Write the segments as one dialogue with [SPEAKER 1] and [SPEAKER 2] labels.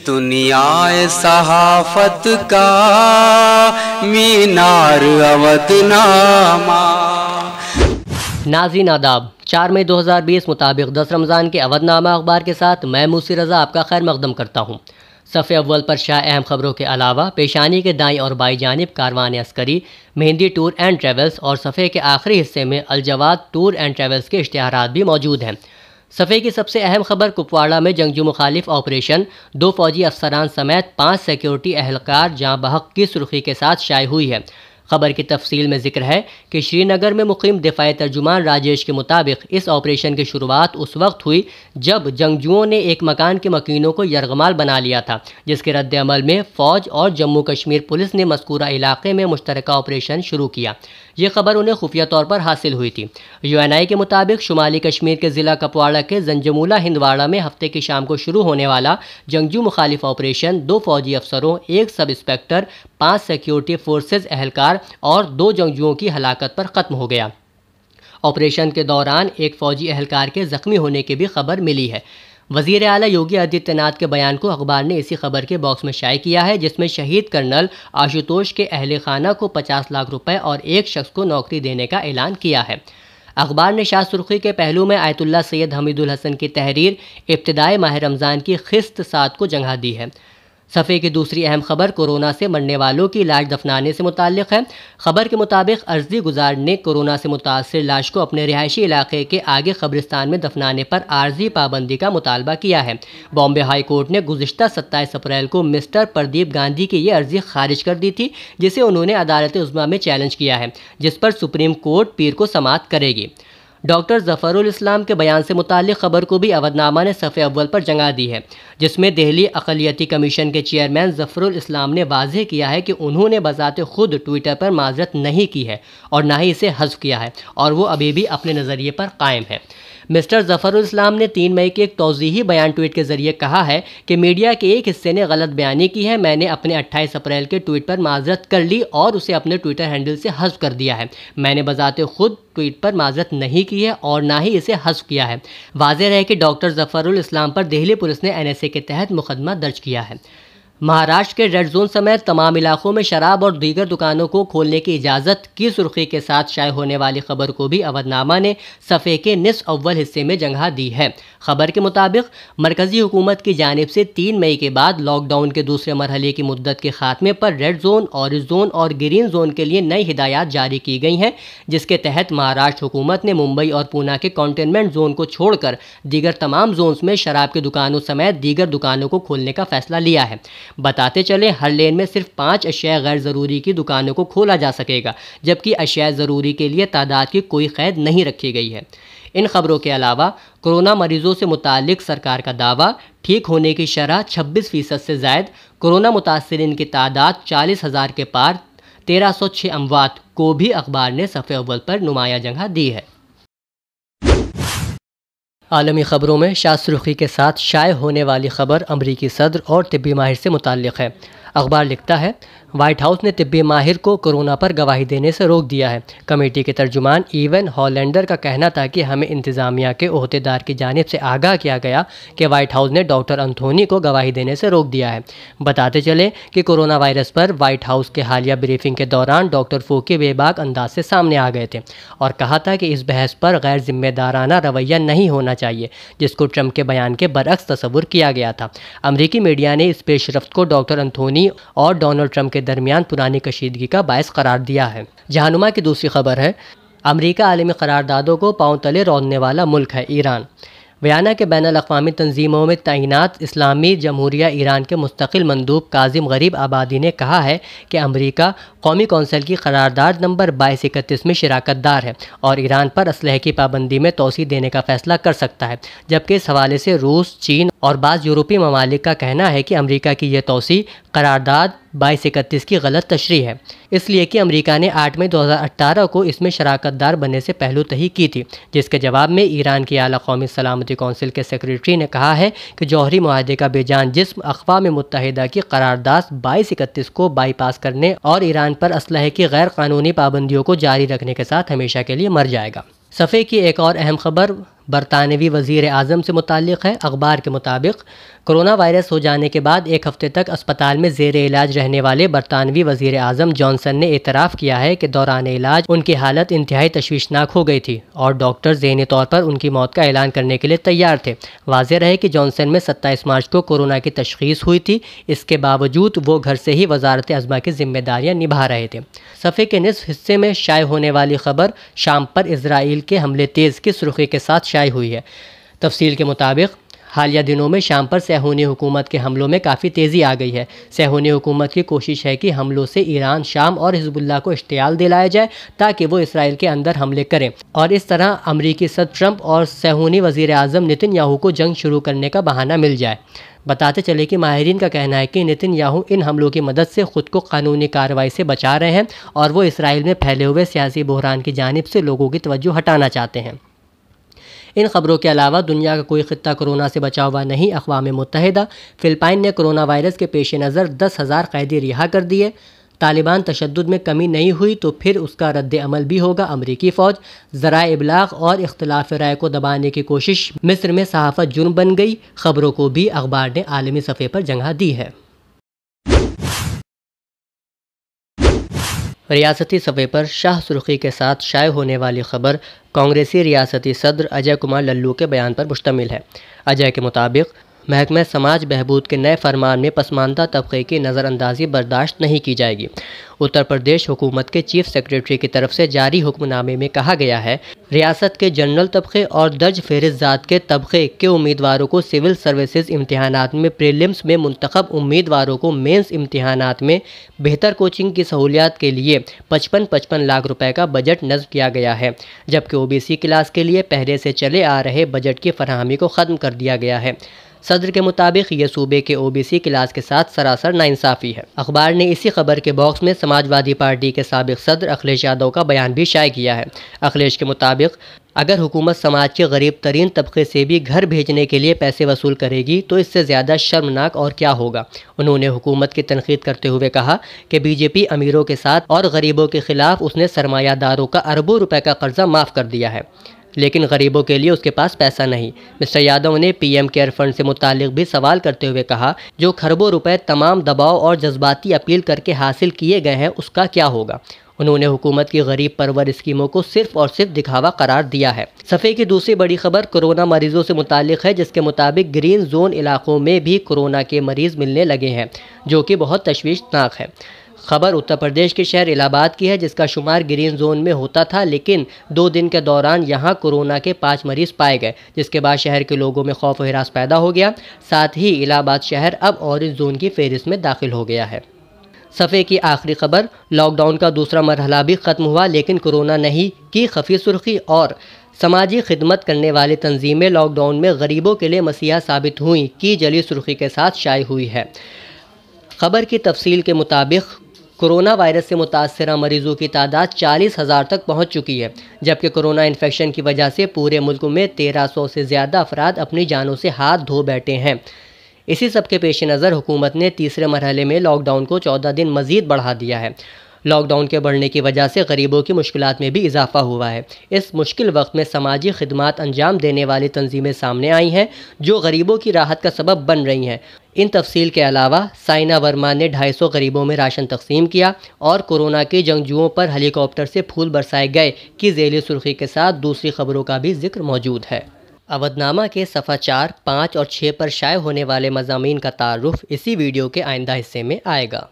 [SPEAKER 1] دنیا صحافت کا مینار اودھ نامہ۔
[SPEAKER 2] ناظرین آداب، 4 مئی 2020 مطابق 10 رمضان کے اودھ نامہ اخبار کے ساتھ میں موسی رضا آپ کا خیر مقدم کرتا ہوں۔ صفحے اول پر شاہ اہم خبروں کے علاوہ پیشانی کے دائیں اور بائیں جانب کاروان عسکری، مہندی ٹور اینڈ ٹریولز اور صفحے کے آخری حصے میں الجواد ٹور اینڈ ٹریولز کے اشتہارات بھی موجود ہیں۔ صفحے کی سب سے اہم خبر کپواڑہ میں جنگجو مخالف آپریشن، 2 فوجی افسران سمیت 5 سیکیورٹی اہلکار جاں بحق کی سرخی کے ساتھ شائع ہوئی ہے۔ خبر کی تفصیل میں ذکر ہے کہ شری نگر میں مقیم دفاعی ترجمان راجیش کے مطابق اس آپریشن کی شروعات اس وقت ہوئی جب جنگجوؤں نے ایک مکان کے مکینوں کو یرغمال بنا لیا تھا، جس کے رد عمل میں فوج اور جموں کشمیر پولیس نے مذکورہ علاقے میں مشترکہ آپریشن شروع کیا۔ یہ خبر انہیں خفیہ طور پر حاصل ہوئی تھی۔ UNI کے مطابق شمالی کشمیر کے ضلع کپواڑہ کے زنجمولہ ہندواڑہ میں ہفتے کی شام کو شروع ہونے والا جنگجو مخالف آپریشن 2 فوجی افسروں، 1 سب انسپکٹر، 5 سیکیورٹی فورسز اہلکار اور 2 جنگجوؤں کی ہلاکت پر ختم ہو گیا۔ آپریشن کے دوران ایک فوجی اہلکار کے زخمی ہونے کی بھی خبر ملی ہے۔ وزیر اعلیٰ یوگی آدتیہ ناتھ کے بیان کو اخبار نے اسی خبر کے باکس میں شائع کیا ہے، جس میں شہید کرنل آشوتوش کے اہل خانہ کو 50 لاکھ روپے اور ایک شخص کو نوکری دینے کا اعلان کیا ہے۔ اخبار نے شاہ سرخی کے پہلو میں آیت اللہ سید حمید الحسن کی تحریر ابتدائے ماہ رمضان کی قسط 7 کو جگہ دی ہے۔ صفحے کی دوسری اہم خبر کورونا سے مرنے والوں کی لاش دفنانے سے متعلق ہے۔ خبر کے مطابق عرضی گزار نے کورونا سے متاثر لاش کو اپنے رہائشی علاقے کے آگے قبرستان میں دفنانے پر عارضی پابندی کا مطالبہ کیا ہے۔ بامبے ہائی کورٹ نے گزشتہ 27 اپریل کو مسٹر پردیپ گاندھی کی یہ عرضی خارج کر دی تھی، جسے انہوں نے عدالت عظمیٰ میں چیلنج کیا ہے، جس پر سپریم کورٹ پیر کو سماعت کرے گی۔ ڈاکٹر ظفر الاسلام کے بیان سے متعلق خبر کو بھی اودھ نامہ نے صفحے اول پر جگہ دی ہے، جس میں دہلی اقلیتی کمیشن کے چیئرمین ظفر الاسلام نے واضح کیا ہے کہ انہوں نے بذات خود ٹویٹر پر معذرت نہیں کی ہے اور نہ ہی اسے حذف کیا ہے اور وہ ابھی بھی اپنے نظریے پر قائم ہے۔ مسٹر ظفر الاسلام نے 3 مئی کے ایک توضیحی بیان ٹویٹ کے ذریعے کہا ہے کہ میڈیا کے ایک حصے نے غلط بیانی کی ہے۔ میں نے اپنے 28 اپریل کے ٹویٹ پر معذرت کر لی اور اسے اپنے ٹویٹر ہینڈل سے حذف کر دیا ہے۔ میں نے بذات خود ٹویٹ پر معذرت نہیں کی ہے اور نہ ہی اسے حذف کیا ہے۔ واضح رہے کہ ڈاکٹر ظفر الاسلام پر دہلی پولیس نے NSA کے تحت مقدمہ درج کیا ہے۔ مہاراشٹر کے ریڈ زون سمیت تمام علاقوں میں شراب اور دیگر دکانوں کو کھولنے کی اجازت کی سرخی کے ساتھ شائع ہونے والی خبر کو بھی اودھ نامہ نے صفحے کے نصف اول حصے میں جگہ دی ہے۔ خبر کے مطابق مرکزی حکومت کی جانب سے 3 مئی کے بعد لاک ڈاؤن کے دوسرے مرحلے کی مدت کے خاتمے پر ریڈ زون، اورنج زون اور گرین زون کے لیے نئی ہدایات جاری کی گئی ہیں، جس کے تحت مہاراشٹر حکومت نے ممبئی اور پونا کے کنٹینمنٹ زون کو چھوڑ کر دیگر تمام زونز میں شراب کی دکانوں سمیت دیگر دکانوں کو کھولنے کا فیصلہ لیا ہے۔ بتاتے چلیں ہر لین میں صرف 5 اشیاء غیر ضروری کی دکانوں کو کھولا جا سکے گا، جبکہ اشیاء ضروری کے لیے تعداد کی کوئی قید نہیں رکھی گئی ہے۔ ان خبروں کے علاوہ کورونا مریضوں سے متعلق سرکار کا دعویٰ، ٹھیک ہونے کی شرح 26% سے زائد، کورونا متاثرین کی تعداد 40,000 کے پار، 1306 اموات کو بھی اخبار نے صفحے اول پر نمایاں جگہ دی ہے۔ عالمی خبروں میں شاہ سرخی کے ساتھ شائع ہونے والی خبر امریکی صدر اور طبی ماہر سے متعلق ہے۔ اخبار لکھتا ہے وائٹ ہاؤس نے طبی ماہر کو کورونا پر گواہی دینے سے روک دیا ہے۔ کمیٹی کے ترجمان ایون ہالینڈر کا کہنا تھا کہ ہمیں انتظامیہ کے عہدیدار کی جانب سے آگاہ کیا گیا کہ وائٹ ہاؤس نے ڈاکٹر انتھونی کو گواہی دینے سے روک دیا ہے۔ بتاتے چلیں کہ کورونا وائرس پر وائٹ ہاؤس کے حالیہ بریفنگ کے دوران ڈاکٹر فوکی بے باک انداز سے سامنے آ گئے تھے اور کہا تھا کہ اس بحث پر غیر ذمہ دارانہ رویہ نہیں ہونا چاہیے، جس کو ٹرمپ کے بیان کے برعکس تصور کیا گیا تھا۔ امریکی میڈیا نے اس پیش رفت کو ڈاکٹر انتھونی اور ڈونلڈ ٹرمپ کے درمیان پرانی کشیدگی کا باعث قرار دیا ہے۔ جہنما کی دوسری خبر ہے امریکہ عالمی قراردادوں کو پاؤں تلے روننے والا ملک ہے ایران۔ ویانا کے بین الاقوامی تنظیموں میں تعینات اسلامی جمہوریہ ایران کے مستقل مندوب کاظم غریب آبادی نے کہا ہے کہ امریکہ قومی کونسل کی قرارداد نمبر 2231 میں شراکت دار ہے اور ایران پر اسلحے کی پابندی میں توسیع دینے کا فیصلہ کر سکتا ہے، جبکہ اس حوالے سے روس، چین اور بعض یورپی ممالک کا کہنا ہے کہ امریکہ کی یہ توسیع قرارداد 2231 کی غلط تشریح ہے، اس لیے کہ امریکہ نے 8 مئی 2018 کو اس میں شراکت دار بننے سے پہلو تہی کی تھی، جس کے جواب میں ایران کی اعلیٰ قومی سلامتی کونسل کے سیکریٹری نے کہا ہے کہ جوہری معاہدے کا بے جان جسم اقوام متحدہ کی قرارداد 2231 کو بائی پاس کرنے اور ایران پر اسلحے کی غیر قانونی پابندیوں کو جاری رکھنے کے ساتھ ہمیشہ کے لیے مر جائے گا۔ صفحے کی ایک اور اہم خبر برطانوی وزیر اعظم سے متعلق ہے۔ اخبار کے مطابق کورونا وائرس ہو جانے کے بعد ایک ہفتے تک اسپتال میں زیر علاج رہنے والے برطانوی وزیر اعظم جانسن نے اعتراف کیا ہے کہ دوران علاج ان کی حالت انتہائی تشویشناک ہو گئی تھی اور ڈاکٹر ذہنی طور پر ان کی موت کا اعلان کرنے کے لیے تیار تھے۔ واضح رہے کہ جانسن میں 27 مارچ کو کورونا کی تشخیص ہوئی تھی، اس کے باوجود وہ گھر سے ہی وزارت عظمیٰ کی ذمہ داریاں نبھا رہے تھے۔ صفحے کے نصف حصے میں شائع ہونے والی خبر شام پر اسرائیل کے حملے تیز کی سرخی کے ساتھ شائع ہوئی ہے۔ تفصیل کے مطابق حالیہ دنوں میں شام پر صہیونی حکومت کے حملوں میں کافی تیزی آ گئی ہے۔ صہیونی حکومت کی کوشش ہے کہ حملوں سے ایران، شام اور حزب اللہ کو اشتعال دلایا جائے تاکہ وہ اسرائیل کے اندر حملے کریں اور اس طرح امریکی صدر ٹرمپ اور صہیونی وزیر اعظم نتن یاہو کو جنگ شروع کرنے کا بہانہ مل جائے۔ بتاتے چلے کہ ماہرین کا کہنا ہے کہ نتن یاہو ان حملوں کی مدد سے خود کو قانونی کارروائی سے بچا رہے ہیں اور وہ اسرائیل میں پھیلے ہوئے سیاسی بحران کی جانب سے لوگوں کی توجہ ہٹانا چاہتے ہیں۔ ان خبروں کے علاوہ دنیا کا کوئی خطہ کورونا سے بچا ہوا نہیں۔ اقوام متحدہ فلپائن نے کورونا وائرس کے پیش نظر 10,000 قیدی رہا کر دیے۔ طالبان تشدد میں کمی نہیں ہوئی تو پھر اس کا رد عمل بھی ہوگا۔ امریکی فوج ذرائع ابلاغ اور اختلاف رائے کو دبانے کی کوشش، مصر میں صحافت جرم بن گئی۔ خبروں کو بھی اخبار نے عالمی صفحے پر جگہ دی ہے۔ ریاستی صفحے پر شاہ سرخی کے ساتھ شائع ہونے والی خبر کانگریسی ریاستی صدر اجے کمار للو کے بیان پر مشتمل ہے۔ اجے کے مطابق محکمہ سماج بہبود کے نئے فرمان میں پسماندہ طبقے کی نظر اندازی برداشت نہیں کی جائے گی۔ اتر پردیش حکومت کے چیف سیکریٹری کی طرف سے جاری حکم نامے میں کہا گیا ہے، ریاست کے جنرل طبقے اور درج فہرست ذات کے طبقے کے امیدواروں کو سول سروسز امتحانات میں پریلمز میں منتخب امیدواروں کو مینز امتحانات میں بہتر کوچنگ کی سہولیات کے لیے 55 لاکھ روپے کا بجٹ نصب کیا گیا ہے، جبکہ OBC کلاس کے لیے پہلے سے چلے آ رہے بجٹ کی فراہمی کو ختم کر دیا گیا ہے۔ صدر کے مطابق یہ صوبے کے OBC کلاس کے ساتھ سراسر ناانصافی ہے۔ اخبار نے اسی خبر کے باکس میں سماجوادی پارٹی کے سابق صدر اکھلیش یادو کا بیان بھی شائع کیا ہے۔ اکھلیش کے مطابق اگر حکومت سماج کے غریب ترین طبقے سے بھی گھر بھیجنے کے لیے پیسے وصول کرے گی تو اس سے زیادہ شرمناک اور کیا ہوگا۔ انہوں نے حکومت کی تنقید کرتے ہوئے کہا کہ BJP امیروں کے ساتھ اور غریبوں کے خلاف اس نے سرمایہ داروں کا اربوں روپے کا قرضہ معاف کر دیا ہے، لیکن غریبوں کے لیے اس کے پاس پیسہ نہیں۔ مسٹر یادو نے PM کیئر فنڈ سے متعلق بھی سوال کرتے ہوئے کہا، جو کھربوں روپے تمام دباؤ اور جذباتی اپیل کر کے حاصل کیے گئے ہیں اس کا کیا ہوگا۔ انہوں نے حکومت کی غریب پرور اسکیموں کو صرف اور صرف دکھاوا قرار دیا ہے۔ صفحے کی دوسری بڑی خبر کورونا مریضوں سے متعلق ہے، جس کے مطابق گرین زون علاقوں میں بھی کورونا کے مریض ملنے لگے ہیں، جو کہ بہت تشویشناک ہے۔ خبر اتر پردیش کے شہر الہ آباد کی ہے، جس کا شمار گرین زون میں ہوتا تھا، لیکن 2 دن کے دوران یہاں کورونا کے 5 مریض پائے گئے، جس کے بعد شہر کے لوگوں میں خوف و ہراس پیدا ہو گیا۔ ساتھ ہی الہ آباد شہر اب اورنج زون کی فہرست میں داخل ہو گیا ہے۔ صفحے کی آخری خبر، لاک ڈاؤن کا دوسرا مرحلہ بھی ختم ہوا، لیکن کورونا نہیں کی خفی سرخی اور سماجی خدمت کرنے والی تنظیمیں لاک ڈاؤن میں غریبوں کے لیے مسیحا ثابت ہوئیں کی جلی سرخی کے ساتھ شائع ہوئی ہے۔ خبر کی تفصیل کے مطابق کورونا وائرس سے متاثرہ مریضوں کی تعداد 40,000 تک پہنچ چکی ہے، جبکہ کورونا انفیکشن کی وجہ سے پورے ملک میں 1300 سے زیادہ افراد اپنی جانوں سے ہاتھ دھو بیٹھے ہیں۔ اسی سب کے پیش نظر حکومت نے تیسرے مرحلے میں لاک ڈاؤن کو 14 دن مزید بڑھا دیا ہے۔ لاک ڈاؤن کے بڑھنے کی وجہ سے غریبوں کی مشکلات میں بھی اضافہ ہوا ہے۔ اس مشکل وقت میں سماجی خدمات انجام دینے والی تنظیمیں سامنے آئی ہیں جو غریبوں کی راحت کا سبب بن رہی ہیں۔ ان تفصیل کے علاوہ سائنا ورما نے 250 غریبوں میں راشن تقسیم کیا اور کورونا کے جنگجوؤں پر ہیلی کاپٹر سے پھول برسائے گئے کی ذیلی سرخی کے ساتھ دوسری خبروں کا بھی ذکر موجود ہے۔ اودھ نامہ کے صفحہ 4، 5 اور 6 پر شائع ہونے والے مضامین کا تعارف اسی ویڈیو کے آئندہ حصے میں آئے گا۔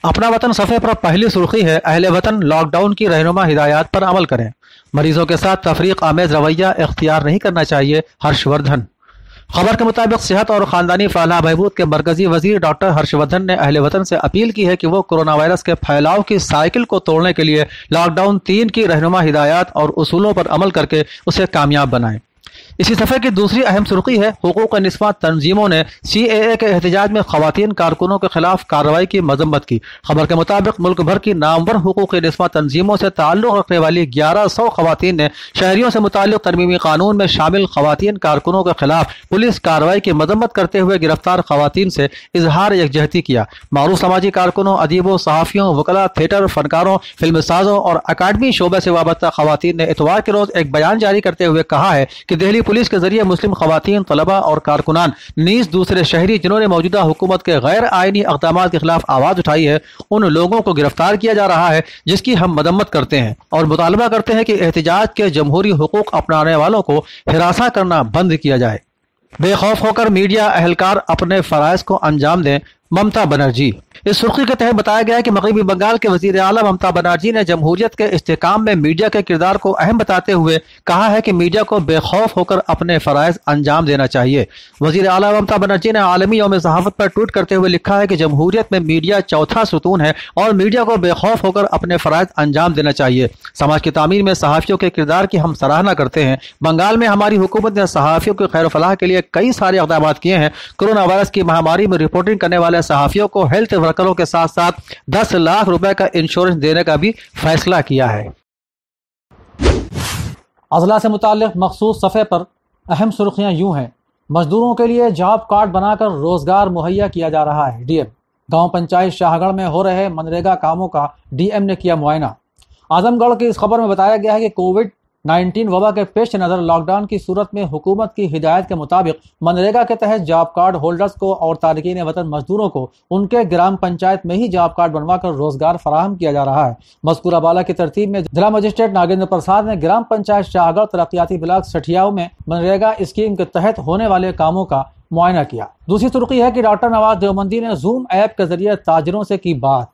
[SPEAKER 3] اپنا وطن صفحے پر پہلی سرخی ہے، اہل وطن لاک ڈاؤن کی رہنما ہدایات پر عمل کریں، مریضوں کے ساتھ تفریق آمیز رویہ اختیار نہیں کرنا چاہیے، ہرش وردھن۔ خبر کے مطابق صحت اور خاندانی فلاح بہبود کے مرکزی وزیر ڈاکٹر ہرش وردھن نے اہل وطن سے اپیل کی ہے کہ وہ کورونا وائرس کے پھیلاؤ کی سائیکل کو توڑنے کے لیے لاک ڈاؤن 3 کی رہنما ہدایات اور اصولوں پر عمل کر کے اسے کامیاب بنائیں۔ اسی صفحے کی دوسری اہم سرخی ہے، حقوق نسواں تنظیموں نے CAA کے احتجاج میں خواتین کارکنوں کے خلاف کارروائی کی مذمت کی۔ خبر کے مطابق ملک بھر کی نامور حقوق نسواں تنظیموں سے تعلق رکھنے والی 1100 خواتین نے شہریوں سے متعلق ترمیمی قانون میں شامل خواتین کارکنوں کے خلاف پولیس کارروائی کی مذمت کرتے ہوئے گرفتار خواتین سے اظہار یکجہتی کیا۔ معروف سماجی کارکنوں، ادیبوں، صحافیوں، وکلاء، تھیٹر فنکاروں، فلم سازوں اور اکیڈمی شعبے سے وابستہ خواتین نے اتوار کے روز ایک بیان جاری کرتے ہوئے کہا ہے کہ دہلی پولیس کے ذریعے مسلم خواتین، طلباء اور کارکنان نیز دوسرے شہری جنہوں نے موجودہ حکومت کے غیر آئینی اقدامات کے خلاف آواز اٹھائی ہے ان لوگوں کو گرفتار کیا جا رہا ہے، جس کی ہم مذمت کرتے ہیں اور مطالبہ کرتے ہیں کہ احتجاج کے جمہوری حقوق اپنانے والوں کو ہراساں کرنا بند کیا جائے۔ بے خوف ہو کر میڈیا اہلکار اپنے فرائض کو انجام دیں، ممتا بنرجی۔ اس سرخی کے تحت بتایا گیا ہے کہ مغربی بنگال کے وزیر اعلیٰ ممتا بنرجی نے جمہوریت کے استحکام میں میڈیا کے کردار کو اہم بتاتے ہوئے کہا ہے کہ میڈیا کو بے خوف ہو کر اپنے فرائض انجام دینا چاہیے۔ وزیر اعلیٰ ممتا بنرجی نے عالمی یوم صحافت پر ٹویٹ کرتے ہوئے لکھا ہے کہ جمہوریت میں میڈیا چوتھا ستون ہے اور میڈیا کو بے خوف ہو کر اپنے فرائض انجام دینا چاہیے۔ سماج کی تعمیر میں صحافیوں کے کردار کی ہم سراہنا کرتے ہیں۔ بنگال میں ہماری حکومت نے صحافیوں کی خیر و فلاح کے لیے کئی سارے اقدامات کیے ہیں۔ کورونا وائرس کی مہاماری میں رپورٹنگ کرنے والے صحافیوں کو ہیلتھ ورکروں کے ساتھ ساتھ 10 لاکھ روپے کا انشورنس دینے کا بھی فیصلہ کیا ہے۔ اضلاع سے متعلق مخصوص صفحے پر اہم سرخیاں یوں ہیں: مزدوروں کے لیے جاب کارڈ بنا کر روزگار مہیا کیا جا رہا ہے، ڈی ایم۔ گاؤں پنچایت شاہ گڑھ میں ہو رہے منریگا کاموں کا ڈی ایم نے کیا معائنہ۔ اعظم گڑھ کی اس خبر میں بتایا گیا ہے کہ کووڈ-19 وبا کے پیش نظر لاک ڈاؤن کی صورت میں حکومت کی ہدایت کے مطابق منریگا کے تحت جاب کارڈ ہولڈرز کو اور تارکین وطن مزدوروں کو ان کے گرام پنچایت میں ہی جاب کارڈ بنوا کر روزگار فراہم کیا جا رہا ہے۔ مذکورہ بالا کی ترتیب میں ضلع مجسٹریٹ ناگیندر پرساد نے گرام پنچایت شاہ گڑھ ترقیاتی بلاک سٹھیاؤ میں منریگا اسکیم کے تحت ہونے والے کاموں کا معائنہ کیا۔ دوسری سرخی ہے کہ ڈاکٹر نواز دیوبندی نے زوم ایپ کے ذریعے تاجروں سے کی بات۔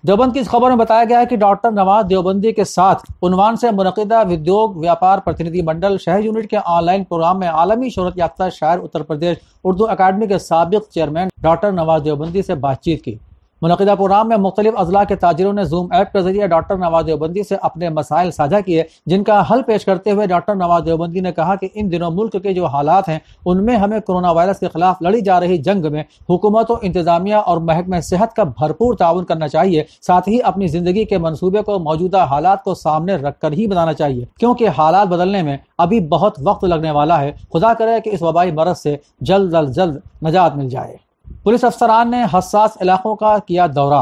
[SPEAKER 3] دیوبند کی اس خبر میں بتایا گیا ہے کہ ڈاکٹر نواز دیوبندی کے ساتھ عنوان سے منعقدہ ودیوگ ویاپار پرتیندھی منڈل شہر یونٹ کے آن لائن پروگرام میں عالمی شہرت یافتہ شاعر اتر پردیش اردو اکیڈمی کے سابق چیئرمین ڈاکٹر نواز دیوبندی سے بات چیت کی۔ منعقدہ پروگرام میں مختلف اضلاع کے تاجروں نے زوم ایپ کے ذریعے ڈاکٹر نواز دیوبندی سے اپنے مسائل ساجھا کیے، جن کا حل پیش کرتے ہوئے ڈاکٹر نواز دیوبندی نے کہا کہ ان دنوں ملک کے جو حالات ہیں ان میں ہمیں کورونا وائرس کے خلاف لڑی جا رہی جنگ میں حکومت و انتظامیہ اور محکمہ صحت کا بھرپور تعاون کرنا چاہیے، ساتھ ہی اپنی زندگی کے منصوبے کو موجودہ حالات کو سامنے رکھ کر ہی بنانا چاہیے، کیونکہ حالات بدلنے میں ابھی بہت وقت لگنے والا ہے۔ خدا کرے کہ اس وبائی مرض سے جلد از جلد نجات مل جائے۔ پولیس افسران نے حساس علاقوں کا کیا دورہ۔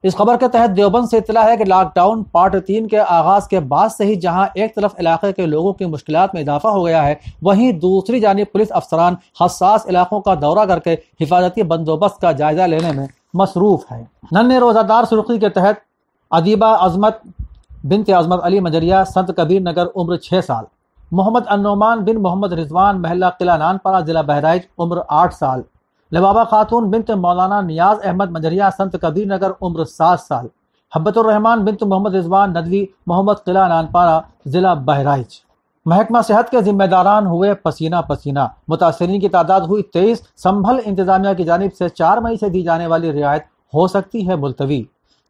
[SPEAKER 3] اس خبر کے تحت دیوبند سے اطلاع ہے کہ لاک ڈاؤن پارٹ 3 کے آغاز کے بعد سے ہی جہاں ایک طرف علاقے کے لوگوں کی مشکلات میں اضافہ ہو گیا ہے، وہیں دوسری جانب پولیس افسران حساس علاقوں کا دورہ کر کے حفاظتی بندوبست کا جائزہ لینے میں مصروف ہے۔ ننھے روزہ دار سرخی کے تحت ادیبہ عظمت بنت عظمت علی مجریہ، سنت کبیر نگر، عمر 6 سال۔ محمد النعمان بن محمد رضوان، محلہ قلعہ نانپارہ، ضلع بہرائچ، عمر 8 سال۔ لبابہ خاتون بنت مولانا نیاز احمد مجریہ، سنت کبیر نگر، عمر 7 سال۔ حبت الرحمان بنت محمد رضوان ندوی، محمد قلعہ نانپارہ، ضلع بہرائچ۔ محکمہ صحت کے ذمہ داران ہوئے پسینہ پسینہ، متاثرین کی تعداد ہوئی 23۔ سنبھل انتظامیہ کی جانب سے 4 مئی سے دی جانے والی رعایت ہو سکتی ہے ملتوی۔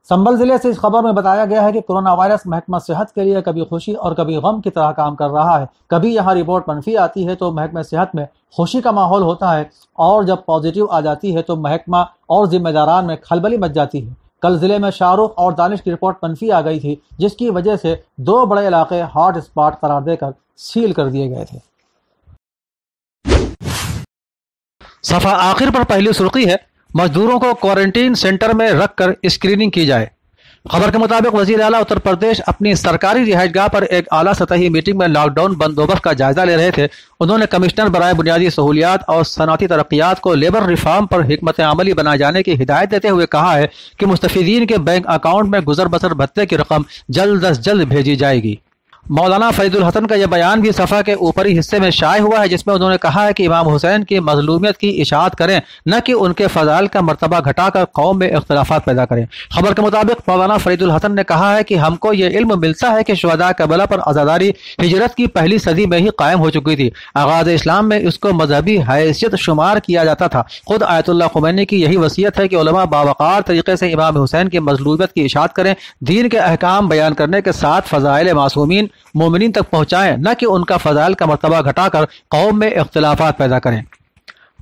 [SPEAKER 3] سنبھل ضلع سے اس خبر میں بتایا گیا ہے کہ کورونا وائرس محکمہ صحت کے لیے کبھی خوشی اور کبھی غم کی طرح کام کر رہا ہے۔ کبھی یہاں رپورٹ منفی آتی ہے تو محکمہ صحت میں خوشی کا ماحول ہوتا ہے، اور جب پازیٹیو آ جاتی ہے تو محکمہ اور ذمہ داران میں کھلبلی مچ جاتی ہے۔ کل ضلع میں شاہ رخ اور دانش کی رپورٹ منفی آ گئی تھی، جس کی وجہ سے 2 بڑے علاقے ہاٹ اسپاٹ قرار دے کر سیل کر دیے گئے تھے۔ صفحہ آخر پر پہلی سرخی ہے: مزدوروں کو کوارنٹین سینٹر میں رکھ کر اسکریننگ کی جائے۔ خبر کے مطابق وزیر اعلیٰ اتر پردیش اپنی سرکاری رہائش گاہ پر ایک اعلیٰ سطحی میٹنگ میں لاک ڈاؤن بندوبست کا جائزہ لے رہے تھے۔ انہوں نے کمشنر برائے بنیادی سہولیات اور صنعتی ترقیات کو لیبر ریفارم پر حکمت عملی بنائے جانے کی ہدایت دیتے ہوئے کہا ہے کہ مستفیدین کے بینک اکاؤنٹ میں گزر بسر بھتے کی رقم جلد از جلد بھیجی جائے گی۔ مولانا فرید الحسن کا یہ بیان بھی صفحہ کے اوپری حصے میں شائع ہوا ہے، جس میں انہوں نے کہا ہے کہ امام حسین کی مظلومیت کی اشاعت کریں، نہ کہ ان کے فضائل کا مرتبہ گھٹا کر قوم میں اختلافات پیدا کریں۔ خبر کے مطابق مولانا فرید الحسن نے کہا ہے کہ ہم کو یہ علم ملتا ہے کہ شہداء کربلا پر عزاداری ہجرت کی پہلی صدی میں ہی قائم ہو چکی تھی۔ آغاز اسلام میں اس کو مذہبی حیثیت شمار کیا جاتا تھا۔ خود آیت اللہ خمینی کی یہی وصیت ہے کہ علماء باوقار طریقے سے امام حسین کی مظلومیت کی اشاعت کریں، دین کے احکام بیان کرنے کے ساتھ فضائل معصومین مومنین تک پہنچائیں، نہ کہ ان کا فضائل کا مرتبہ گھٹا کر قوم میں اختلافات پیدا کریں۔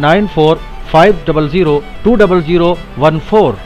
[SPEAKER 3] 9450020014।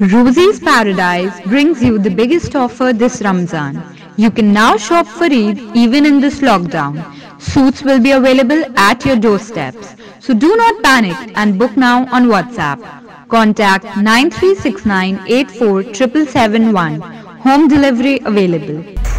[SPEAKER 4] Ruzi's Paradise brings you the biggest offer this Ramzan. You can now shop for Eid even in this lockdown. Suits will be available at your doorsteps. So do not panic and book now on WhatsApp. Contact 9369847771. Home delivery available.